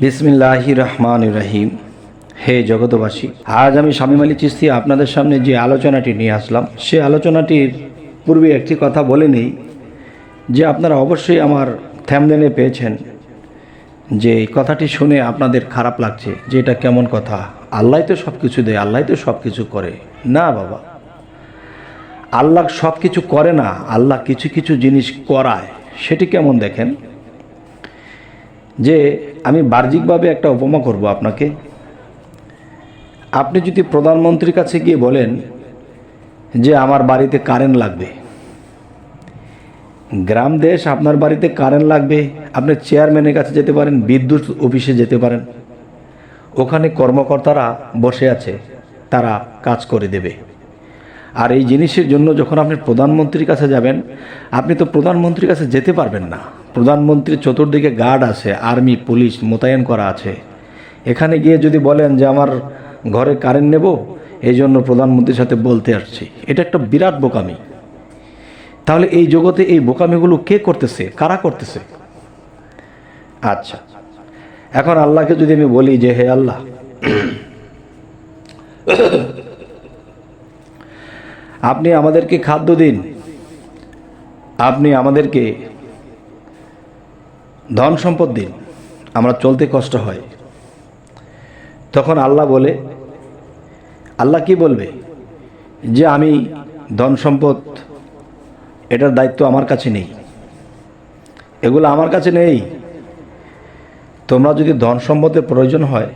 বিসমিল্লাহির রহমানির রহিম। হে জগতবাসী, আজ আমি শামীম আলী চিশতি আপনাদের সামনে যে আলোচনাটি নিয়ে আসলাম, সে আলোচনাটির পূর্বে একটি কথা বলে নেই যে আপনারা অবশ্যই আমার থাম্বনেলে পেয়েছেন যে এই কথাটি শুনে আপনাদের খারাপ লাগছে যে এটা কেমন কথা, আল্লাহ তো সব কিছু দেয়, আল্লাহ তো সব কিছু করে। না বাবা, আল্লাহ সব কিছু করে না, আল্লাহ কিছু কিছু জিনিস করায়। সেটি কেমন দেখেন, যে আমি বাহ্যিকভাবে একটা উপমা করব আপনাকে। আপনি যদি প্রধানমন্ত্রীর কাছে গিয়ে বলেন যে আমার বাড়িতে কারেন্ট লাগবে, গ্রাম দেশ আপনার বাড়িতে কারেন্ট লাগবে, আপনি চেয়ারম্যানের কাছে যেতে পারেন, বিদ্যুৎ অফিসে যেতে পারেন, ওখানে কর্মকর্তারা বসে আছে, তারা কাজ করে দেবে। আর এই জিনিসের জন্য যখন আপনি প্রধানমন্ত্রীর কাছে যাবেন, আপনি তো প্রধানমন্ত্রীর কাছে যেতে পারবেন না। প্রধানমন্ত্রীর চতুর্দিকে গার্ড আছে, আর্মি পুলিশ মোতায়েন করা আছে। এখানে গিয়ে যদি বলেন যে আমার ঘরে কারেন্ট নেব, এই জন্য প্রধানমন্ত্রীর সাথে বলতে আসছি, এটা একটা বিরাট বোকামি। তাহলে এই জগতে এই বোকামিগুলো কে করতেছে, কারা করতেছে? আচ্ছা, এখন আল্লাহকে যদি আমি বলি যে হে আল্লাহ, আপনি আমাদেরকে খাদ্য দিন, আপনি আমাদেরকে ধন সম্পদ দিন, আমরা চলতে কষ্ট হয়। তখন আল্লাহ বলে, আল্লাহ কি বলবে যে আমি ধন সম্পদ, এটার দায়িত্ব আমার কাছে নেই, এগুলো আমার কাছে নেই। তোমরা যদি ধন সম্পদের প্রয়োজন হয়,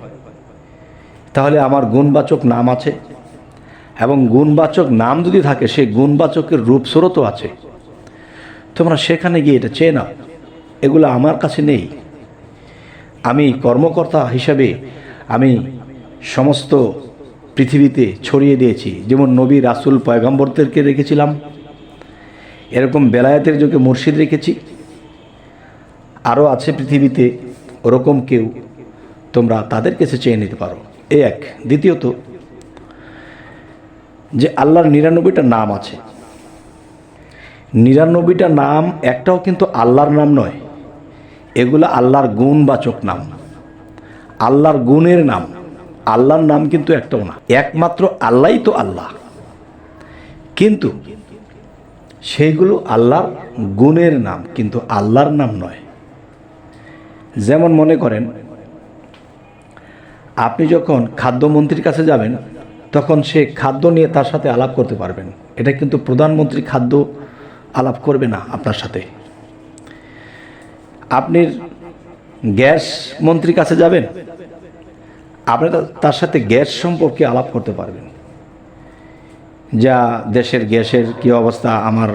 তাহলে আমার গুণবাচক নাম আছে, এবং গুণবাচক নাম যদি থাকে, সেই গুণবাচকের রূপস্বরূপও আছে। তোমরা সেখানে গিয়ে এটা চেয়ে নাও, এগুলো আমার কাছে নেই। আমি কর্মকর্তা হিসাবে আমি সমস্ত পৃথিবীতে ছড়িয়ে দিয়েছি। যেমন নবী রাসূল পয়গম্বরদেরকে রেখেছিলাম, এরকম বেলায়েতের যুগে মুর্শিদ রেখেছি, আরও আছে পৃথিবীতে ওরকম কেউ, তোমরা তাদের কাছে চেয়ে নিতে পারো। এই এক। দ্বিতীয়ত, যে আল্লাহর ৯৯টা নাম আছে, ৯৯টা নাম একটাও কিন্তু আল্লাহর নাম নয়, এগুলো আল্লাহর গুণবাচক নাম, আল্লাহর গুণের নাম। আল্লাহর নাম কিন্তু একটাও না, একমাত্র আল্লাহই তো আল্লাহ, কিন্তু সেইগুলো আল্লাহর গুণের নাম, কিন্তু আল্লাহর নাম নয়। যেমন মনে করেন, আপনি যখন খাদ্যমন্ত্রীর কাছে যাবেন, তখন সে খাদ্য নিয়ে তার সাথে আলাপ করতে পারবেন। এটা কিন্তু প্রধানমন্ত্রী খাদ্য আলাপ করবে না আপনার সাথে। আপনি গ্যাস মন্ত্রীর কাছে যাবেন, আপনি তার সাথে গ্যাস সম্পর্কে আলাপ করতে পারবেন, যা দেশের গ্যাসের কী অবস্থা, আমার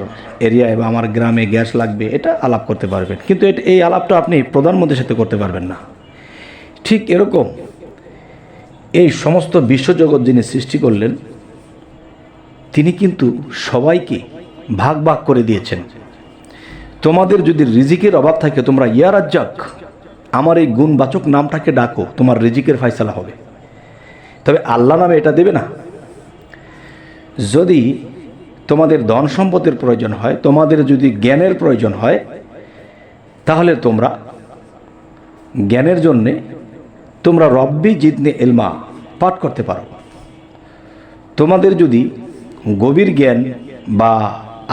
এরিয়ায় বা আমার গ্রামে গ্যাস লাগবে, এটা আলাপ করতে পারবেন। কিন্তু এই আলাপটা আপনি প্রধানমন্ত্রীর সাথে করতে পারবেন না। ঠিক এরকম এই সমস্ত বিশ্বজগৎ যিনি সৃষ্টি করলেন, তিনি কিন্তু সবাইকে ভাগ ভাগ করে দিয়েছেন। তোমাদের যদি রিজিকের অভাব থাকে, তোমরা ইয়া রাজ্জাক, আমার এই গুণবাচক নামটাকে ডাকো, তোমার রিজিকের ফয়সালা হবে। তবে আল্লাহ নামে এটা দেবে না। যদি তোমাদের ধন সম্পদের প্রয়োজন হয়, তোমাদের যদি জ্ঞানের প্রয়োজন হয়, তাহলে তোমরা জ্ঞানের জন্যে তোমরা রব্বি জিদনি ইলমা পাঠ করতে পারো। তোমাদের যদি গভীর জ্ঞান বা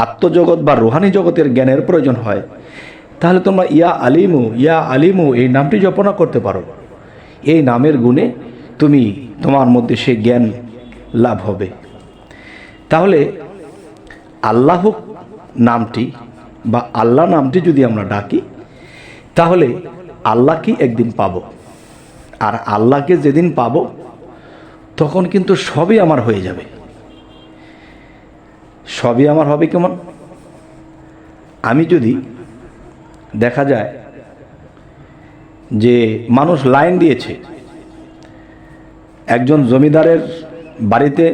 আত্মজগৎ বা রুহানি জগতের জ্ঞানের প্রয়োজন হয়, তাহলে তোমরা ইয়া আলিমু এই নামটি জপনা করতে পারো। এই নামের গুণে তোমার মধ্যে সে জ্ঞান লাভ হবে। তাহলে আল্লাহ নামটি বা আল্লাহ নামটি যদি আমরা ডাকি, তাহলে আল্লাহকে একদিন পাব। আর আল্লাহকে যেদিন পাব, তখন কিন্তু সবই আমার হয়ে যাবে। সবই আমার হবে কেমন? আমি যদি দেখা যায় যে মানুষ লাইন দিয়েছে, একজন জমিদারের বাড়িতে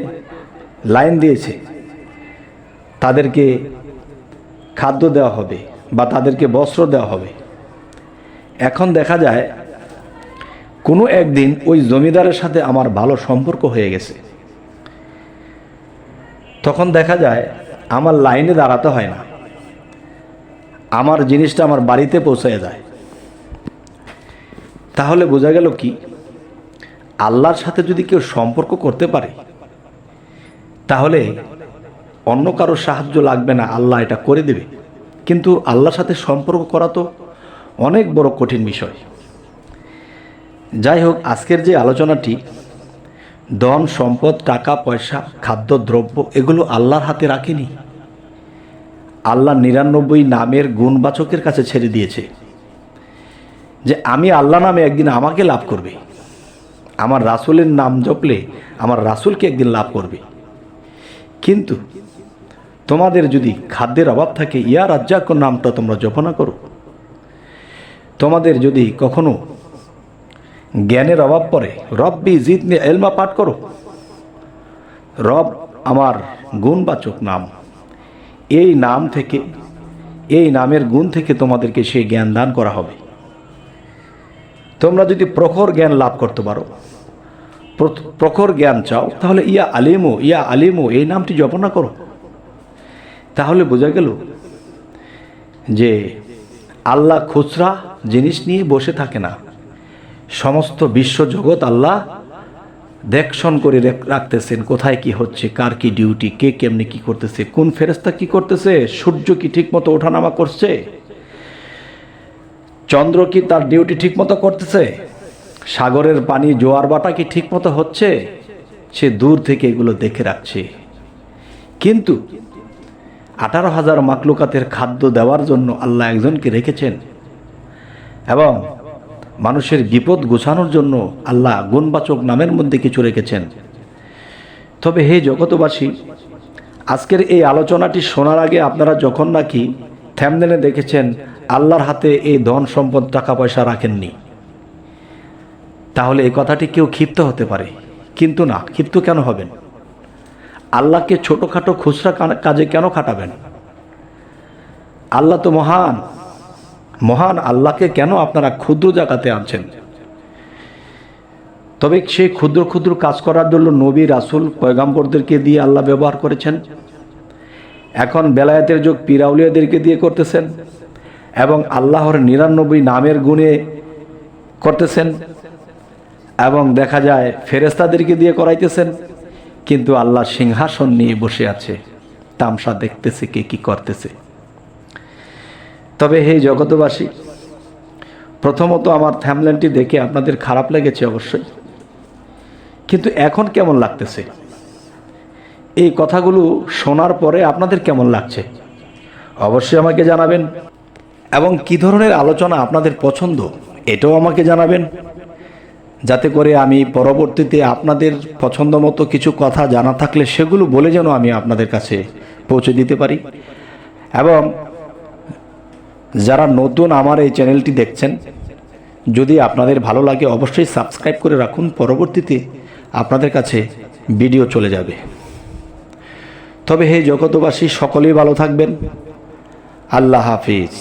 লাইন দিয়েছে, তাদেরকে খাদ্য দেওয়া হবে বা তাদেরকে বস্ত্র দেওয়া হবে। এখন দেখা যায় কোনো একদিন ওই জমিদারের সাথে আমার ভালো সম্পর্ক হয়ে গেছে, তখন দেখা যায় আমার লাইনে দাঁড়াতে হয় না, আমার জিনিসটা আমার বাড়িতে পৌঁছে যায়। তাহলে বোঝা গেল কি, আল্লাহর সাথে যদি কেউ সম্পর্ক করতে পারে তাহলে অন্য কারো সাহায্য লাগবে না, আল্লাহ এটা করে দেবে। কিন্তু আল্লাহর সাথে সম্পর্ক করা তো অনেক বড় কঠিন বিষয়। যাই হোক, আজকের যে আলোচনাটি, ধন সম্পদ, টাকা পয়সা, খাদ্য দ্রব্য, এগুলো আল্লাহর হাতে রাখেনি, আল্লাহ 99 নামের গুণবাচকের কাছে ছেড়ে দিয়েছে যে আমি আল্লাহ নামে একদিন আমাকে লাভ করবে, আমার রাসূলের নাম জপলে আমার রাসূলকে একদিন লাভ করবে। কিন্তু তোমাদের যদি খাদ্যের অভাব থাকে, ইয়া রাজ্জাক নামটা তোমরা জপনা করো। তোমাদের যদি কখনো জ্ঞানের অভাব পড়ে, রব্বি জিদনি ইলমা পাঠ করো। রব আমার গুণবাচক নাম, এই নাম থেকে, এই নামের গুণ থেকে তোমাদেরকে সেই জ্ঞান দান করা হবে। তোমরা যদি প্রখর জ্ঞান লাভ করতে পারো, প্রখর জ্ঞান চাও, তাহলে ইয়া আলিমু এই নামটি জপনা করো। তাহলে বোঝা গেল যে আল্লাহ খুচরা জিনিস নিয়ে বসে থাকে না, সমস্ত বিশ্বজগৎ আল্লাহ দেখশন করে রাখতেছেন, কোথায় কি হচ্ছে, কার কি ডিউটি, কে কেমনি কি করতেছে, কোন ফেরেশতা কি করতেছে, সূর্য কি ঠিকমতো ওঠানামা করছে, চন্দ্র কি তার ডিউটি ঠিকমতো করতেছে, সাগরের পানি জোয়ার বাটা কি ঠিকমতো হচ্ছে, সে দূর থেকে এগুলো দেখে রাখছে। কিন্তু 18,000 মাখলুকাতের খাদ্য দেওয়ার জন্য আল্লাহ একজনকে রেখেছেন, এবং মানুষের বিপদ গোছানোর জন্য আল্লাহ গুণবাচক নামের মধ্যে কিছু রেখেছেন। তবে হে জগতবাসী, আজকের এই আলোচনাটি শোনার আগে আপনারা যখন নাকি থাম্বনেলে দেখেছেন আল্লাহর হাতে এই ধন সম্পদ টাকা পয়সা রাখেননি, তাহলে এই কথাটি কেউ ক্ষিপ্ত হতে পারে। কিন্তু না, ক্ষিপ্ত কেন হবেন? আল্লাহকে ছোটোখাটো খুচরা কাজে কেন খাটাবেন? আল্লাহ তো মহান, মহান আল্লাহকে কেন আপনারা ক্ষুদ্র জায়গাতে আনছেন? তবে সেই ক্ষুদ্র ক্ষুদ্র কাজ করার জন্য নবী, রাসূল, পয়গাম্বরদেরকে দিয়ে আল্লাহ ব্যবহার করেছেন। এখন বেলায়েতের যুগ পীর আউলিয়াদেরকে দিয়ে করতেছেন, এবং আল্লাহর 99 নামের গুণে করতেছেন, এবং দেখা যায় ফেরেশতাদেরকে দিয়ে করাইতেছেন। কিন্তু আল্লাহ সিংহাসন নিয়ে বসে আছে, তামসা দেখতেছে কে কি করতেছে। তবে হে জগতবাসী, প্রথমত আমার থাম্বনেলটি দেখে আপনাদের খারাপ লেগেছে অবশ্যই, কিন্তু এখন কেমন লাগতেছে? এই কথাগুলো শোনার পরে আপনাদের কেমন লাগছে অবশ্যই আমাকে জানাবেন, এবং কি ধরনের আলোচনা আপনাদের পছন্দ এটাও আমাকে জানাবেন, যাতে করে আমি পরবর্তীতে আপনাদের পছন্দ মতো কিছু কথা জানা থাকলে সেগুলো বলে যেন আমি আপনাদের কাছে পৌঁছে দিতে পারি। এবং যারা নতুন আমার এই চ্যানেলটি দেখছেন, যদি আপনাদের ভালো লাগে অবশ্যই সাবস্ক্রাইব করে রাখুন, পরবর্তীতে আপনাদের কাছে ভিডিও চলে যাবে। তবে হে জগতবাসী, সকলেই ভালো থাকবেন। আল্লাহ হাফিজ।